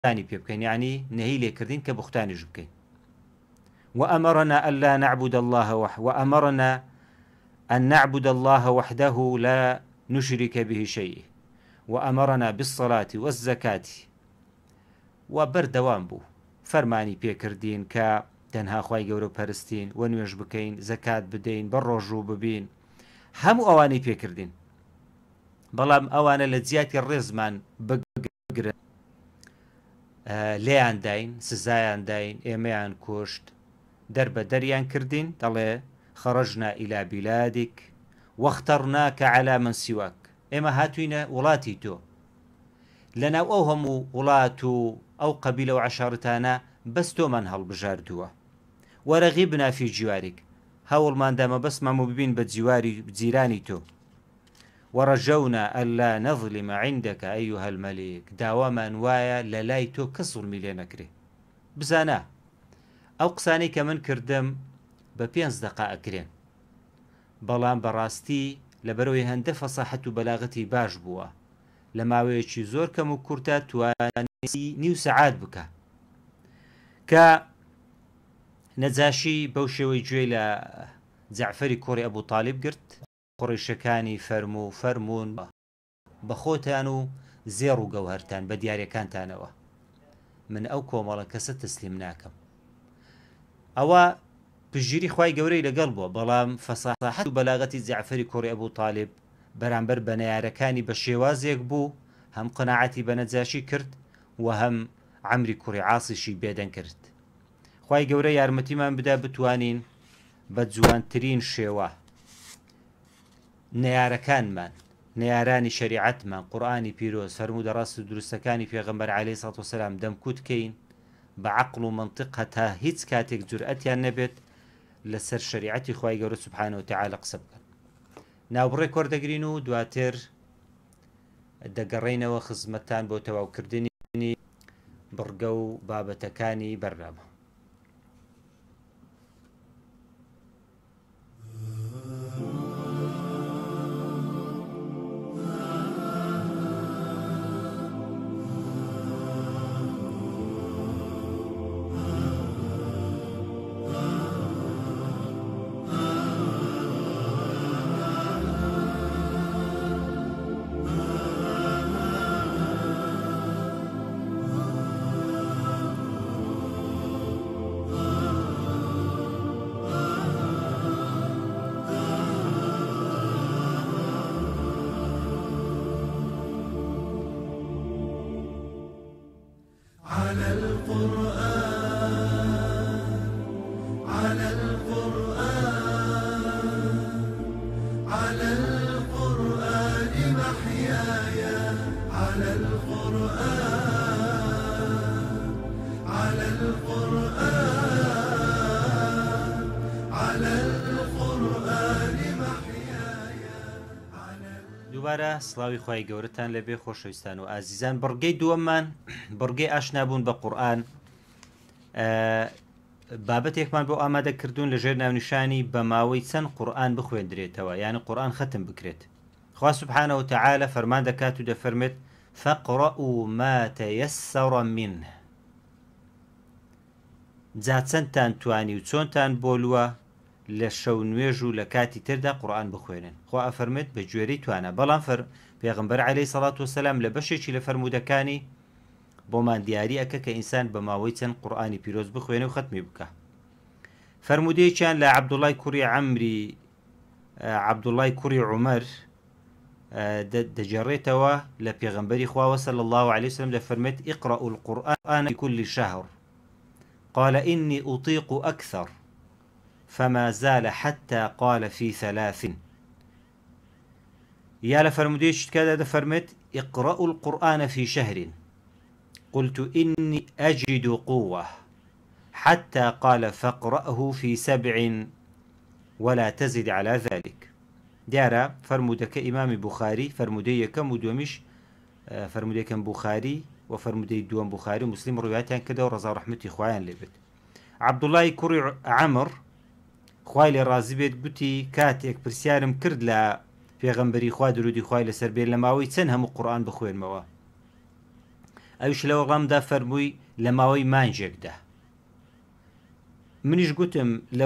بوختانی پێ بکەین، یعنی نهی لێکردین کە بوختانیش بکەین. وأمرنا ألا نعبد الله وأمرنا أن نعبد الله وحده لا نشرك به شيء وأمرنا بالصلاة والزكاة. وبردوام بوو فەرمانی پێکردین کە تەنها خوای گەورە پەرستین و نوێژ بکەین، زەکات بدەین، بە ڕۆژوو ببین، هەموو ئەوانەی پێکردین. بەڵام ئەوانە لە جیاتی ڕێزمان بگرن، لێیان داین، سزایان داین، ئێمەیان کوشت، دەربە دەریان کردین. دەڵێ خەڕەجنا ئیلا بیلادیک وەختەڕناکە عەلا من سیواک، ئێمە هاتووینە وڵاتی تۆ، لەناو ئەو هەموو وڵات و ئەو قەبیلە و عەشارەتانە بەس تۆمان هەڵبژاردووە. وەرەغیبنا فی جیوارێک، هەوڵماندا مەبەستمان و ببین بە جیرانی تۆ. وەڕەجەونا ئەللا نەظلیمە عیندەکە ئەیوهە المەلیک، داوامان وایە لە لای تۆ کەس زوڵمی لێ نەکرێ. بزانە ئەو قسانەی کە من کردم بە 5 دقە ئەکرێن، بەڵام بەڕاستی لەبەرەوەی هەندە فەساحەت و بەلاغەتی باش بووە، لە ماوەیەکی زۆر کەم و کورتە توانێتی نیو سەعات بکە. کە نەجاشی بەو شێوەی گوێی لە جەعفەری کوڕی ئەبوو تاالب گرت، قڕیشەکانی فەرموون بە خۆتان و زێڕ و گەوهەرتان بە دیارەکانتانەوە، من ئەو کۆمەڵە کەسە تەسلیم ناکەم. ئەوە پژگیری خوای گەورەی لەگەڵ بووە، بەڵام فەساحەت و بەلاغەتی جەعفەری کوڕی ئەبوو تاالب بەرامبەر بە نەیارەکانی بە شێوازێک بوو، هەم قەناعەتی بە نەجاشی کرد و هەم عەمری کوڕی عاسیشی بێدەنگ کرد. خوای گەورە یارمەتیمان بدا بتوانین بە جوانترین شێوە نەیارەکانمان، نەیارانی شەریعەتمان، قورئانی پیرۆز، فەرموودە ڕاست و دروستەکانی پێغەمبەر عەلەیهی سەڵات وسەلام دەمکوتکەین بە عەقڵ و مەنتیق، هەتا هیچ کاتێک جورئەتیان نەبێت لەسەر شەریعەتی خوای گەورە سوبحانەهو وتەعالە قسە بکەن. ناوبڕێک وەردەگرین و دواتر دەگەڕێینەوە خزمەتتان بۆ تەواوکردنی بڕگە و بابەتەکانی بەرنامە. دووبارە سڵاوی خوای گەورەتان لەبێ خۆشەویستان و ئازیزان. بڕگەی دووەممان بڕگەی ئاشنابوون بە قورئان. بابەتێکمان بۆ ئامادەکردوون لەژێر ناونیشانی بە ماوەی چەند قورئان بخوێندرێتەوە، یعنی قورئان ختم بکرێت. خوا سوبحانەهو وتەعالە فەرمان دەکات و دەفەرمێت فەقڕەئوا ما تەیەسسەڕ منه، جا چەندتان توانی و چۆنتان بۆلووە لە شەو نوێژ و لە کاتی تردا قورئان بخوێنن. خوا ئەفەرمێت بە گوێرەی توانە، بەڵام پێغەمبەر عەلەیهی سەڵات وسەلام لە بەشێکی لە فەرموودەکانی بۆمان دیاری ئەکە کە ئینسان بە ماوەی چەند قورئانی پیرۆز بخوێنێ و ختمی بکە. فەرموودەیەکیان لە عەبدوڵای کوڕی عەمری، عەبدوڵای کوڕی عومەر دەجێڕێتەوە لە پێغەمبەری خواوە صلی الله علیه وسلم دەفەرمێت اقرأوا القرآن في كل شهر قال إني أطيق أكثر فما زال حتى قال في 3. يا لفرموديش كذا دفرمت اقرأوا القرآن في شهر قلت إني أجد قوة حتى قال فاقرأه في 7 ولا تزد على ذلك. دیارە فەرموودەکە ئیمامی بوخاری، فەرموودەی یەکەم و دووەمیش فەرموودەکەم بوخاری و فەرموودەی دووەم بوخاری و مسلم ڕوایەتیان کردەوە ڕەزا و ڕەحمەتی خوایان لێبێت. عەبدوڵای کوڕی عەمر خوای لێ ڕازی بێت گوتی کاتێک پرسیارم کرد لە پێغەمبەری خوا درودی خوای لەسەر بێت لە ماوەی چەند هەموو قورئان بخوێنمەوە، ئەوش لە وەڵامدا فەرمووی لە ماوەی مانجێکدا. منیش گوتم لە